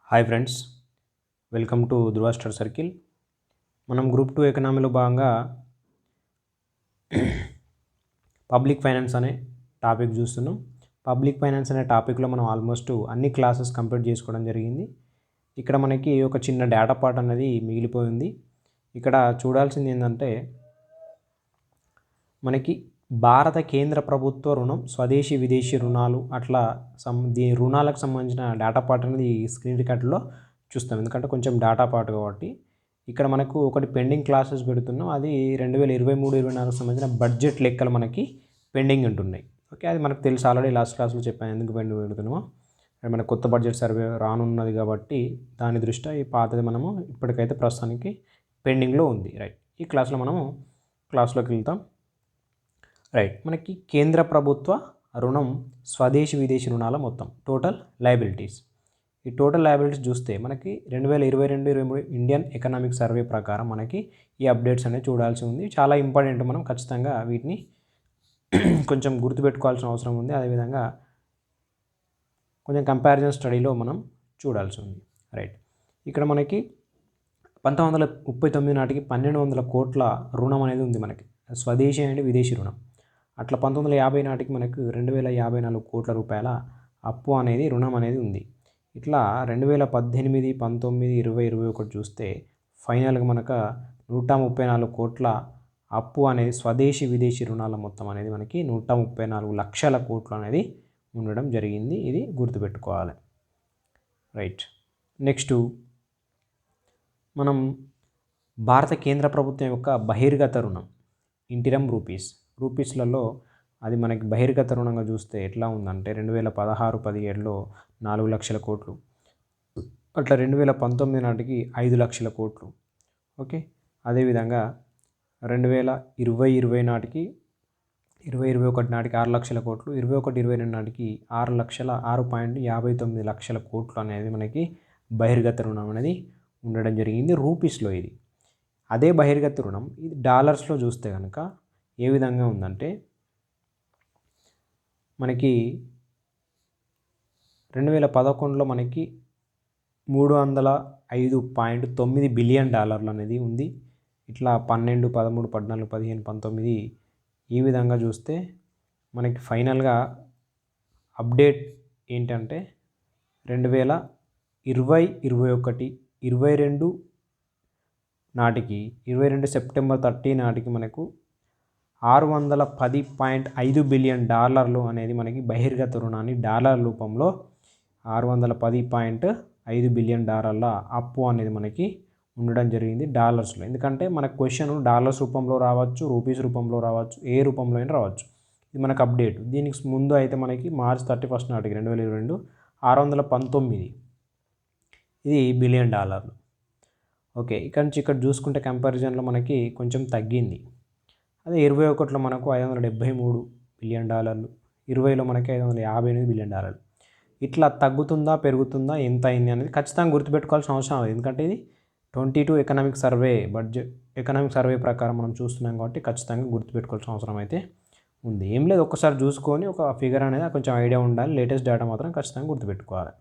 Hi friends, welcome to Dhruva study circle. మనం group 2 ఎకనామీలో భాగంగా public finance అనే topic చూస్తున్నాం. పబ్లిక్ ఫైనాన్స్ అనే టాపిక్లో మనం ఆల్మోస్ట్ అన్ని క్లాసెస్ కంప్లీట్ చేసుకోవడం జరిగింది. ఇక్కడ మనకి ఒక చిన్న డేటా పార్ట్ అనేది మిగిలిపోయింది. ఇక్కడ చూడాల్సింది ఏంటంటే మనకి భారత కేంద్ర ప్రభుత్వ రుణం, స్వదేశీ విదేశీ రుణాలు అట్లా రుణాలకు సంబంధించిన డేటా పార్ట్ అనేది స్క్రీన్ రికార్డులో చూస్తాం. ఎందుకంటే కొంచెం డేటా పార్ట్ కాబట్టి ఇక్కడ మనకు ఒకటి పెండింగ్ క్లాసెస్ పెడుతున్నాం. అది 2023-24 సంబంధించిన బడ్జెట్ లెక్కలు మనకి పెండింగ్ ఉంటున్నాయి. ఓకే, అది మనకు తెలుసు, ఆల్రెడీ లాస్ట్ క్లాస్లో చెప్పాను ఎందుకు పెండింగ్ పెడుతున్నామో. మనకు కొత్త బడ్జెట్ సర్వే రానున్నది కాబట్టి దాని దృష్ట్యా ఈ పాతది మనము ఇప్పటికైతే ప్రస్తుతానికి పెండింగ్లో ఉంది. రైట్, ఈ క్లాస్లో మనము క్లాస్లోకి వెళ్తాం. రైట్, మనకి కేంద్ర ప్రభుత్వ రుణం, స్వదేశీ విదేశీ రుణాల మొత్తం టోటల్ లయబిలిటీస్. ఈ టోటల్ లయబిలిటీస్ చూస్తే మనకి 2022-23 ఇండియన్ ఎకనామిక్ సర్వే ప్రకారం మనకి ఈ అప్డేట్స్ అనేవి చూడాల్సి ఉంది. చాలా ఇంపార్టెంట్, మనం ఖచ్చితంగా వీటిని కొంచెం గుర్తుపెట్టుకోవాల్సిన అవసరం ఉంది. అదేవిధంగా కొంచెం కంపారిజన్ స్టడీలో మనం చూడాల్సి ఉంది. రైట్, ఇక్కడ మనకి 1939 నాటికి 1200 కోట్ల రుణం అనేది ఉంది మనకి, స్వదేశీ అండ్ విదేశీ రుణం. అట్లా 1950 నాటికి మనకు 2054 కోట్ల రూపాయల అప్పు అనేది రుణం అనేది ఉంది. ఇట్లా 2018, 19, 20, 21 చూస్తే ఫైనల్గా మనకు 134 కోట్ల అప్పు అనేది స్వదేశీ విదేశీ రుణాల మొత్తం అనేది మనకి 134 లక్షల కోట్లు అనేది ఉండడం జరిగింది. ఇది గుర్తుపెట్టుకోవాలి. రైట్, నెక్స్ట్ మనం భారత కేంద్ర ప్రభుత్వం యొక్క బహిర్గత రుణం, ఇంటిరం రూపీస్లలో అది మనకి బహిర్గత రుణంగా చూస్తే ఎట్లా ఉందంటే 2016-17లో 4 లక్షల కోట్లు, అట్లా 2019 నాటికి 5 లక్షల కోట్లు. ఓకే, అదేవిధంగా 2020-21 నాటికి 6 లక్షల కోట్లు, 21-22 నాటికి 6.59 లక్షల కోట్లు అనేది మనకి బహిర్గత రుణం అనేది ఉండడం జరిగింది రూపీస్లో. ఇది అదే బహిర్గత రుణం ఇది డాలర్స్లో చూస్తే కనుక ఏ విధంగా ఉందంటే మనకి 2011లో మనకి $305.9 బిలియన్ అనేది ఉంది. ఇట్లా 12, 13, 14, 15, 19 ఈ విధంగా చూస్తే మనకి ఫైనల్గా అప్డేట్ ఏంటంటే 2020-21, 22 నాటికి 22 సెప్టెంబర్ 30 నాటికి మనకు $610.5 బిలియన్ అనేది మనకి బహిర్గత రుణాన్ని డాలర్ రూపంలో $610.5 బిలియన్ అప్పు అనేది మనకి ఉండడం జరిగింది డాలర్స్లో. ఎందుకంటే మన క్వశ్చన్ డాలర్స్ రూపంలో రావచ్చు, రూపీస్ రూపంలో రావచ్చు, ఏ రూపంలో అయినా రావచ్చు. ఇది మనకు అప్డేట్. దీనికి ముందు అయితే మనకి మార్చ్ 31 నాటికి 2022 $619 ఇది బిలియన్. ఓకే, ఇక్కడ చూసుకుంటే కంపారిజన్లో మనకి కొంచెం తగ్గింది. అదే 21లో మనకు $573 బిలియన్, 20లో మనకి $558 బిలియన్. ఇట్లా తగ్గుతుందా పెరుగుతుందా ఎంత అయింది అనేది ఖచ్చితంగా గుర్తుపెట్టుకోవాల్సిన అవసరం లేదు. ఎందుకంటే ఇది 22 ఎకనామిక్ సర్వే ప్రకారం మనం చూస్తున్నాం కాబట్టి ఖచ్చితంగా గుర్తుపెట్టుకోవాల్సిన అవసరం అయితే ఉంది. ఏం లేదు, ఒక్కసారి చూసుకొని ఒక ఫిగర్ అనేది కొంచెం ఐడియా ఉండాలి. లేటెస్ట్ డేటా మాత్రం ఖచ్చితంగా గుర్తుపెట్టుకోవాలి.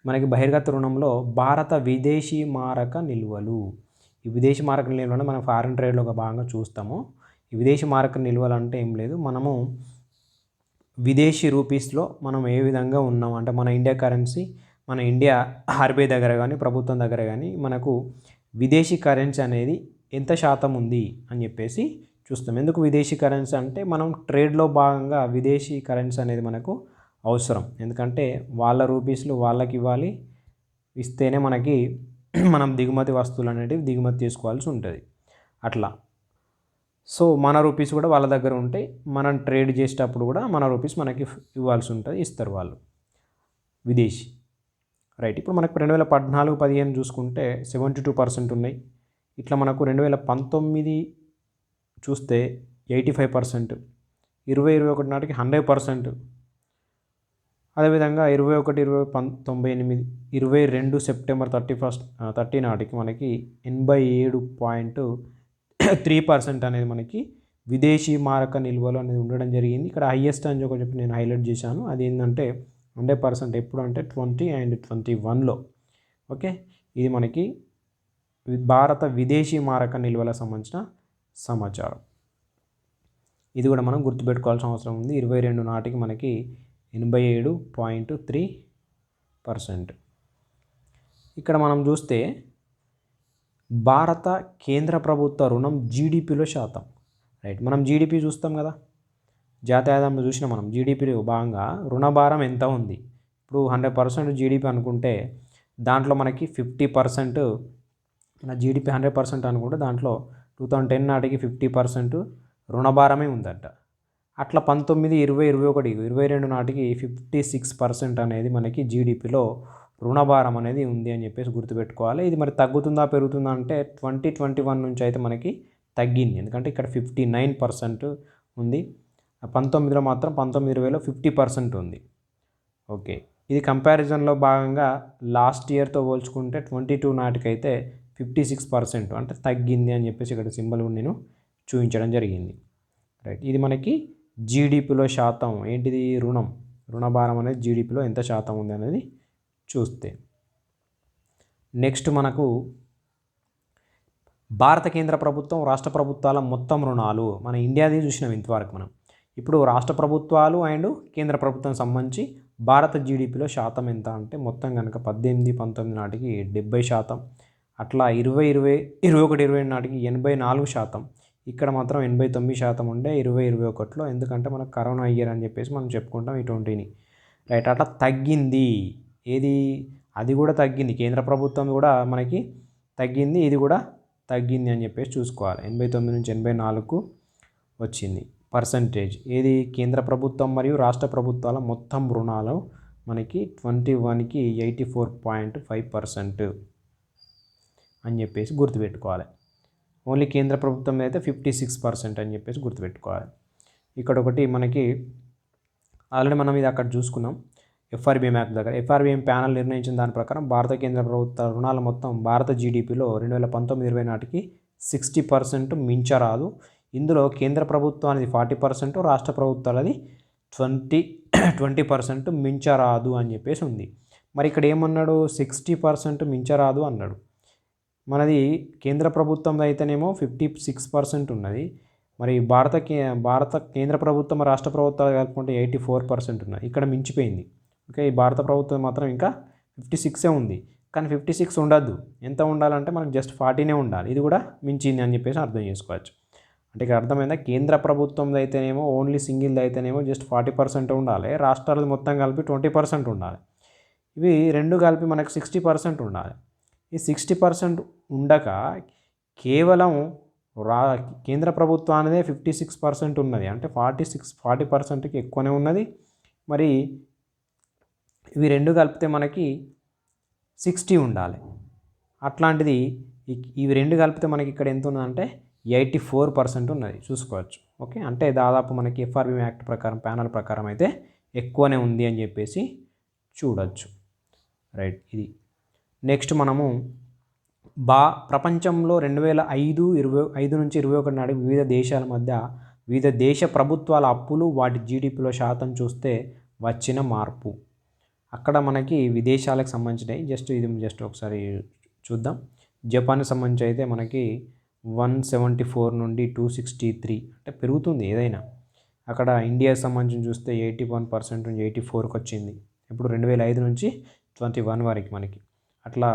మనకి బహిర్గత రుణంలో భారత విదేశీ మారక నిల్వలు, ఈ విదేశీ మారక నిల్వలు మనం ఫారిన్ ట్రేడ్లో ఒక భాగంగా చూస్తాము. ఈ విదేశీ మారక నిల్వలు అంటే ఏం లేదు, మనము విదేశీ రూపీస్లో మనం ఏ విధంగా ఉన్నాం అంటే మన ఇండియా కరెన్సీ, మన ఇండియా ఆర్బీఐ దగ్గర కానీ ప్రభుత్వం దగ్గర కానీ మనకు విదేశీ కరెన్సీ అనేది ఎంత శాతం ఉంది అని చెప్పేసి చూస్తాం. ఎందుకు విదేశీ కరెన్సీ అంటే మనం ట్రేడ్లో భాగంగా విదేశీ కరెన్సీ అనేది మనకు అవసరం. ఎందుకంటే వాళ్ళ రూపీస్లు వాళ్ళకి ఇవ్వాలి, ఇస్తేనే మనకి మనం దిగుమతి వస్తువులు అనేటివి దిగుమతి చేసుకోవాల్సి ఉంటుంది. అట్లా సో మన రూపీస్ కూడా వాళ్ళ దగ్గర ఉంటాయి. మనం ట్రేడ్ చేసేటప్పుడు కూడా మన రూపీస్ మనకి ఇవ్వాల్సి ఉంటుంది, ఇస్తారు వాళ్ళు విదేశీ. రైట్, ఇప్పుడు మనకు 2014-15 చూసుకుంటే 72% ఉన్నాయి. ఇట్లా మనకు 2019 చూస్తే 85%, 2021 నాటికి 100%, అదేవిధంగా 21-20-98, 22 సెప్టెంబర్ 30 నాటికి మనకి 87.3% అనేది మనకి విదేశీ మారక నిల్వలు అనేది ఉండడం జరిగింది. ఇక్కడ హైయెస్ట్ అని చెప్పి నేను హైలైట్ చేశాను. అది ఏంటంటే 100% ఎప్పుడు అంటే 20 అండ్ 21లో. ఓకే, ఇది మనకి భారత విదేశీ మారక నిల్వలకు సంబంధించిన సమాచారం. ఇది కూడా మనం గుర్తుపెట్టుకోవాల్సిన అవసరం ఉంది. 22 నాటికి మనకి 87.3%. ఇక్కడ మనం చూస్తే భారత కేంద్ర ప్రభుత్వ రుణం జీడిపిలో శాతం. రైట్, మనం జీడిపి చూస్తాం కదా, జాతీయ ఆదాయంలో చూసినా మనం జీడిపిలో భాగంగా రుణభారం ఎంత ఉంది. ఇప్పుడు 100% జీడిపి అనుకుంటే దాంట్లో మనకి 50%, మన జీడిపి 100% అనుకుంటే దాంట్లో 2010 నాటికి 50% రుణభారమే ఉందట. అట్లా 19, 20, 21, 22 నాటికి 56% అనేది మనకి జీడిపిలో రుణభారం అనేది ఉంది అని చెప్పేసి గుర్తుపెట్టుకోవాలి. ఇది మరి తగ్గుతుందా పెరుగుతుందా అంటే 2021 నుంచి అయితే మనకి తగ్గింది, ఎందుకంటే ఇక్కడ 59% ఉంది. 19లో మాత్రం 19-20లో 50% ఉంది. ఓకే, ఇది కంపారిజన్లో భాగంగా లాస్ట్ ఇయర్తో పోల్చుకుంటే 22 నాటికైతే 56% అంటే తగ్గింది అని చెప్పేసి ఇక్కడ సింబల్ నేను చూపించడం జరిగింది. రైట్, ఇది మనకి జీడిపిలో శాతం ఏంటిది, రుణభారం అనేది జీడిపిలో ఎంత శాతం ఉంది అనేది చూస్తే. నెక్స్ట్ మనకు భారత కేంద్ర ప్రభుత్వం రాష్ట్ర ప్రభుత్వాల మొత్తం రుణాలు, మన ఇండియాది చూసినాం ఇంతవరకు మనం. ఇప్పుడు రాష్ట్ర ప్రభుత్వాలు అండ్ కేంద్ర ప్రభుత్వం సంబంధించి భారత జీడిపిలో శాతం ఎంత అంటే మొత్తం కనుక 18-19 నాటికి 70%, అట్లా 20-21 నాటికి 84%, ఇక్కడ మాత్రం 89% ఉండే 20-21లో, ఎందుకంటే మనకు కరోనా ఇయర్ అని చెప్పేసి మనం చెప్పుకుంటాం ఈ 20ని. రైట్, అట్లా తగ్గింది. ఏది, అది కూడా తగ్గింది, కేంద్ర ప్రభుత్వం కూడా మనకి తగ్గింది, ఇది కూడా తగ్గింది అని చెప్పేసి చూసుకోవాలి. 89 నుంచి 84కు వచ్చింది పర్సంటేజ్. ఏది, కేంద్ర ప్రభుత్వం మరియు రాష్ట్ర ప్రభుత్వాల మొత్తం రుణాలు మనకి 21కి 84.5% అని చెప్పేసి గుర్తుపెట్టుకోవాలి. ఓన్లీ కేంద్ర ప్రభుత్వం అయితే 56% అని చెప్పేసి గుర్తుపెట్టుకోవాలి. ఇక్కడ ఒకటి మనకి ఆల్రెడీ మనం ఇది అక్కడ చూసుకున్నాం ఎఫ్ఆర్బిఎం యాప్ దగ్గర. ఎఫ్ఆర్బిఎం ప్యానల్ నిర్ణయించిన దాని ప్రకారం భారత కేంద్ర ప్రభుత్వ రుణాల మొత్తం భారత జీడిపిలో 2019-20 నాటికి 60% మించరాదు. ఇందులో కేంద్ర ప్రభుత్వానికి 40%, రాష్ట్ర ప్రభుత్వాలది 20% మించరాదు అని చెప్పేసి ఉంది. మరి ఇక్కడ ఏమన్నాడు, 60% మించరాదు అన్నాడు. మనది కేంద్ర ప్రభుత్వం అయితేనేమో 56% ఉన్నది, మరి భారత కేంద్ర ప్రభుత్వం రాష్ట్ర ప్రభుత్వాలు కలుపుకుంటే 84% ఉన్నాయి. ఇక్కడ మించిపోయింది. ఓకే, ఈ భారత ప్రభుత్వం మాత్రం ఇంకా 56 ఉంది, కానీ 56 ఉండద్దు. ఎంత ఉండాలంటే మనకు జస్ట్ 40నే ఉండాలి. ఇది కూడా మించింది అని చెప్పేసి అర్థం చేసుకోవచ్చు. అంటే ఇక్కడ అర్థమైందా, కేంద్ర ప్రభుత్వం అయితేనేమో ఓన్లీ సింగిల్ అయితేనేమో జస్ట్ 40% ఉండాలి, రాష్ట్రాలు మొత్తం కలిపి 20% ఉండాలి. ఇవి రెండు కలిపి మనకు 60% ఉండాలి. ఈ 60% ఉండక కేవలం కేంద్ర ప్రభుత్వానిదే 56% ఉన్నది, అంటే 40%కి ఎక్కువనే ఉన్నది. మరి ఇవి రెండు కలిపితే మనకి 60 ఉండాలి. అట్లాంటిది ఇవి రెండు కలిపితే మనకి ఇక్కడ ఎంత ఉన్నదంటే 84% ఉన్నది, చూసుకోవచ్చు. ఓకే, అంటే దాదాపు మనకి ఎఫ్ఆర్బిఎం యాక్ట్ ప్రకారం, ప్యానల్ ప్రకారం అయితే ఎక్కువనే ఉంది అని చెప్పేసి చూడొచ్చు. రైట్, ఇది నెక్స్ట్ మనము ప్రపంచంలో 2005 నుంచి 21 నాటికి వివిధ దేశాల మధ్య వివిధ దేశ ప్రభుత్వాల అప్పులు వాటి జీడిపిలో శాతం చూస్తే వచ్చిన మార్పు. అక్కడ మనకి విదేశాలకు సంబంధించినవి జస్ట్ ఒకసారి చూద్దాం. జపాన్కి సంబంధించి అయితే మనకి 174 నుండి 263, అంటే పెరుగుతుంది ఏదైనా. అక్కడ ఇండియాకి సంబంధించి చూస్తే 81% నుంచి 84కి వచ్చింది ఇప్పుడు 2005 నుంచి 21 వరకు మనకి. అట్లా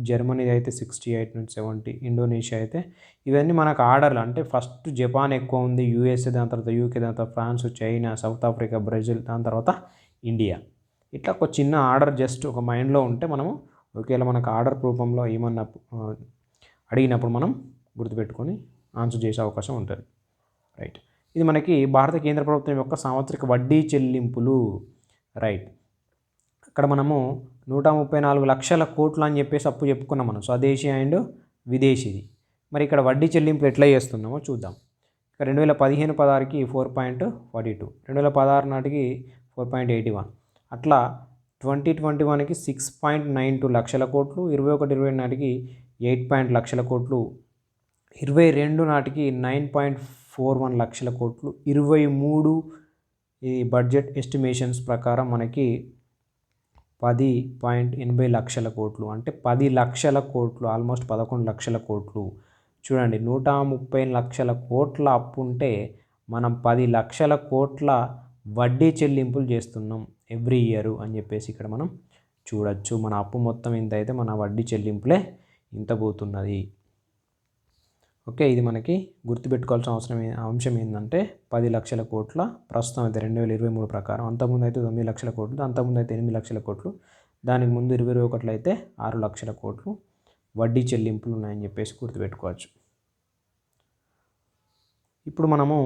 జర్మనీ అయితే 68 నుంచి 70, ఇండోనేషియా అయితే, ఇవన్నీ మనకు ఆర్డర్లు. అంటే ఫస్ట్ జపాన్ ఎక్కువ ఉంది, యూఎస్ఏ, దాని తర్వాత యూకే, దాని తర్వాత France, China, South Africa, Brazil, దాని తర్వాత ఇండియా. ఇట్లా ఒక చిన్న ఆర్డర్ జస్ట్ ఒక మైండ్లో ఉంటే మనము ఒకవేళ మనకు ఆర్డర్ రూపంలో ఏమన్నా అడిగినప్పుడు మనం గుర్తుపెట్టుకొని ఆన్సర్ చేసే అవకాశం ఉంటుంది. రైట్, ఇది మనకి భారత కేంద్ర ప్రభుత్వం యొక్క సాంవత్సరిక వడ్డీ చెల్లింపులు. రైట్, అక్కడ మనము 134 లక్షల కోట్లు అని చెప్పేసి అప్పు చెప్పుకున్నాం మనం, స్వదేశీ అండ్ విదేశీది. మరి ఇక్కడ వడ్డీ చెల్లింపులు ఎట్లా చేస్తున్నామో చూద్దాం. ఇక్కడ 2015-16కి 4.42, 2016 నాటికి 4.81, అట్లా 2021కి 6.92 లక్షల కోట్లు, 21-22 నాటికి 8 లక్షల కోట్లు, 22 నాటికి 9.41 లక్షల కోట్లు, 23 ఈ బడ్జెట్ ఎస్టిమేషన్స్ ప్రకారం మనకి 10.80 లక్షల కోట్లు, అంటే 10 లక్షల కోట్లు, ఆల్మోస్ట్ 11 లక్షల కోట్లు. చూడండి, 130 లక్షల కోట్ల అప్పు ఉంటే మనం 10 లక్షల కోట్ల వడ్డీ చెల్లింపులు చేస్తున్నాం ఎవ్రీ ఇయర్ అని చెప్పేసి ఇక్కడ మనం చూడొచ్చు. మన అప్పు మొత్తం ఇంత అయితే మన వడ్డీ చెల్లింపులే ఇంత పోతున్నది. ఓకే, ఇది మనకి గుర్తుపెట్టుకోవాల్సిన అంశం ఏంటంటే 10 లక్షల కోట్ల ప్రస్తుతం అయితే 2023 ప్రకారం, అంతకుముందు అయితే 9 లక్షల కోట్లు, అంతకుముందు అయితే 8 లక్షల కోట్లు, దానికి ముందు 2021 అయితే 6 లక్షల కోట్లు వడ్డీ చెల్లింపులు ఉన్నాయని చెప్పేసి గుర్తుపెట్టుకోవచ్చు. ఇప్పుడు మనము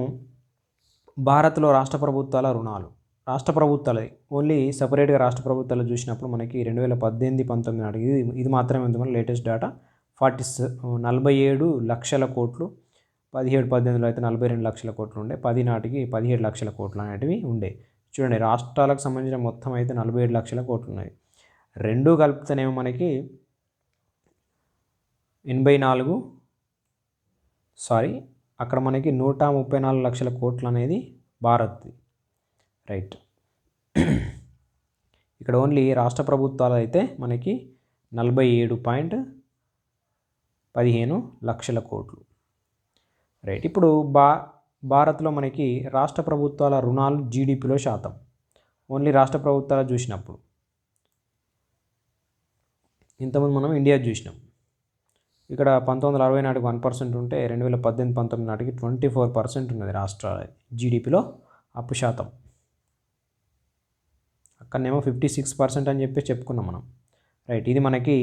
భారత్లో రాష్ట్ర ప్రభుత్వాల రుణాలు, రాష్ట్ర ప్రభుత్వాలది ఓన్లీ సపరేట్గా రాష్ట్ర ప్రభుత్వాలు చూసినప్పుడు మనకి 2018-19 నాటికి ఇది మాత్రమే ఉంది మన లేటెస్ట్ డేటా. 47 లక్షల కోట్లు, 17-18లో అయితే 42 లక్షల కోట్లు ఉండే, 10 నాటికి 17 లక్షల కోట్లు అనేటివి ఉండే. చూడండి, రాష్ట్రాలకు సంబంధించిన మొత్తం అయితే 47 లక్షల కోట్లు ఉన్నాయి. రెండు కలిపితేనేమో మనకి 84 అక్కడ మనకి 134 లక్షల కోట్లు అనేది భారత్ది. రైట్, ఇక్కడ ఓన్లీ రాష్ట్ర ప్రభుత్వాలు అయితే మనకి 47.15 లక్షల కోట్లు. రైట్, ఇప్పుడు భారత్లో మనకి రాష్ట్ర ప్రభుత్వాల రుణాలు జీడిపిలో శాతం, ఓన్లీ రాష్ట్ర ప్రభుత్వాలు చూసినప్పుడు, ఇంతకుముందు మనం ఇండియా చూసినాం. ఇక్కడ 1960 నాటికి 1% ఉంటే 2018-19 నాటికి 24% ఉన్నది రాష్ట్ర జీడిపిలో అప్పు శాతం. అక్కడనేమో 56% అని చెప్పి చెప్పుకున్నాం మనం. రైట్, ఇది మనకి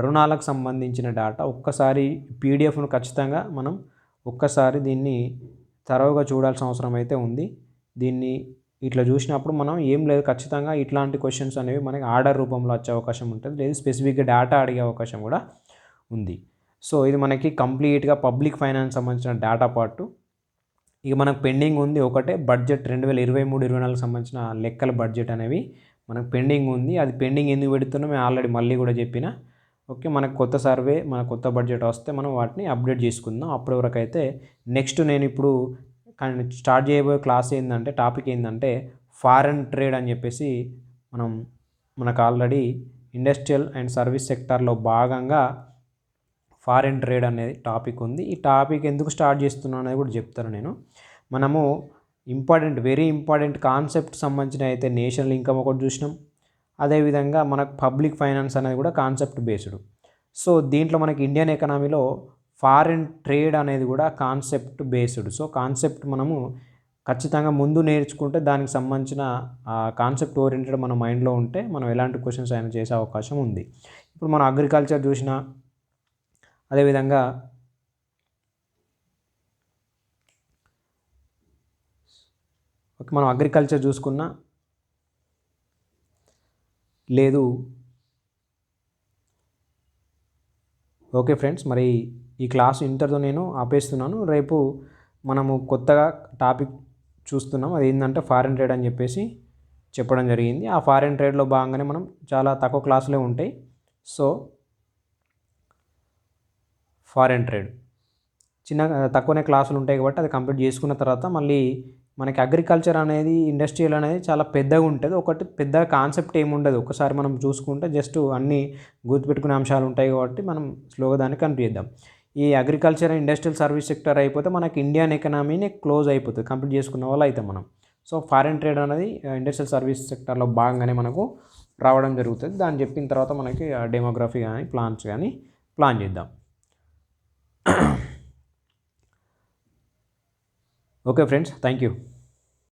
రుణాలకు సంబంధించిన డేటా. ఒక్కసారి పీడిఎఫ్ను ఖచ్చితంగా మనం ఒక్కసారి దీన్ని తరోగా చూడాల్సిన అవసరం అయితే ఉంది. దీన్ని ఇట్లా చూసినప్పుడు మనం ఏం లేదు, ఖచ్చితంగా ఇట్లాంటి క్వశ్చన్స్ అనేవి మనకి ఆర్డర్ రూపంలో వచ్చే అవకాశం ఉంటుంది, లేదు స్పెసిఫిక్గా డేటా అడిగే అవకాశం కూడా ఉంది. సో ఇది మనకి కంప్లీట్గా పబ్లిక్ ఫైనాన్స్ సంబంధించిన డేటా పార్టు. ఇక మనకు పెండింగ్ ఉంది ఒకటే బడ్జెట్ 2023-24 సంబంధించిన లెక్కల బడ్జెట్ అనేవి మనకు పెండింగ్ ఉంది. అది పెండింగ్ ఎందుకు పెడుతున్నాం మేము ఆల్రెడీ మళ్ళీ కూడా చెప్పిన. ఓకే, మనకు కొత్త సర్వే, మన కొత్త బడ్జెట్ వస్తే మనం వాటిని అప్డేట్ చేసుకుందాం. అప్పటి వరకు అయితే నెక్స్ట్ నేను ఇప్పుడు స్టార్ట్ చేయబోయే క్లాస్ ఏంటంటే, టాపిక్ ఏంటంటే ఫారెన్ ట్రేడ్ అని చెప్పేసి మనకు ఆల్రెడీ ఇండస్ట్రియల్ అండ్ సర్వీస్ సెక్టార్లో భాగంగా ఫారెన్ ట్రేడ్ అనేది టాపిక్ ఉంది. ఈ టాపిక్ ఎందుకు స్టార్ట్ చేస్తున్నాను అనేది కూడా చెప్తాను నేను. మనము వెరీ ఇంపార్టెంట్ కాన్సెప్ట్ సంబంధించిన అయితే నేషనల్ ఇన్కమ్ ఒకటి చూసినాం, అదేవిధంగా మనకు పబ్లిక్ ఫైనాన్స్ అనేది కూడా కాన్సెప్ట్ బేస్డ్. సో దీంట్లో మనకి ఇండియన్ ఎకనామీలో ఫారెన్ ట్రేడ్ అనేది కూడా కాన్సెప్ట్ బేస్డ్. సో కాన్సెప్ట్ మనము ఖచ్చితంగా ముందు నేర్చుకుంటే దానికి సంబంధించిన కాన్సెప్ట్ ఓరియంటెడ్ మన మైండ్లో ఉంటే మనం ఎలాంటి క్వశ్చన్స్ అయినా చేసే అవకాశం ఉంది. ఇప్పుడు మనం అగ్రికల్చర్ చూసినా, అదేవిధంగా మనం అగ్రికల్చర్ చూసుకున్నా లేదు. ఓకే ఫ్రెండ్స్, మరి ఈ క్లాస్ ఇంతటితో నేను ఆపేస్తున్నాను. రేపు మనము కొత్తగా టాపిక్ చూస్తున్నాం, అది ఏంటంటే ఫారెన్ ట్రేడ్ అని చెప్పేసి చెప్పడం జరిగింది. ఆ ఫారెన్ ట్రేడ్లో భాగంగానే మనం చాలా తక్కువ క్లాసులే ఉంటాయి. సో ఫారెన్ ట్రేడ్ తక్కువనే క్లాసులు ఉంటాయి కాబట్టి అది కంప్లీట్ చేసుకున్న తర్వాత మళ్ళీ మనకి అగ్రికల్చర్ అనేది, ఇండస్ట్రియల్ అనేది చాలా పెద్దగా ఉంటుంది. ఒకటి పెద్ద కాన్సెప్ట్ ఏముండదు, ఒకసారి మనం చూసుకుంటే జస్ట్ అన్నీ గుర్తుపెట్టుకునే అంశాలు ఉంటాయి కాబట్టి మనం స్లోగా దాన్ని కంప్లీట్ చేద్దాం. ఈ అగ్రికల్చర్ ఇండస్ట్రియల్ సర్వీస్ సెక్టర్ అయిపోతే మనకి ఇండియన్ ఎకనామీని క్లోజ్ అయిపోతుంది, కంప్లీట్ చేసుకున్న వాళ్ళు అయితే మనం. సో ఫారెన్ ట్రేడ్ అనేది ఇండస్ట్రియల్ సర్వీస్ సెక్టర్లో భాగంగానే మనకు రావడం జరుగుతుంది. దాన్ని చెప్పిన తర్వాత మనకి డెమోగ్రఫీ కానీ ప్లాన్స్ కానీ ప్లాన్ చేద్దాం. Okay friends, thank you.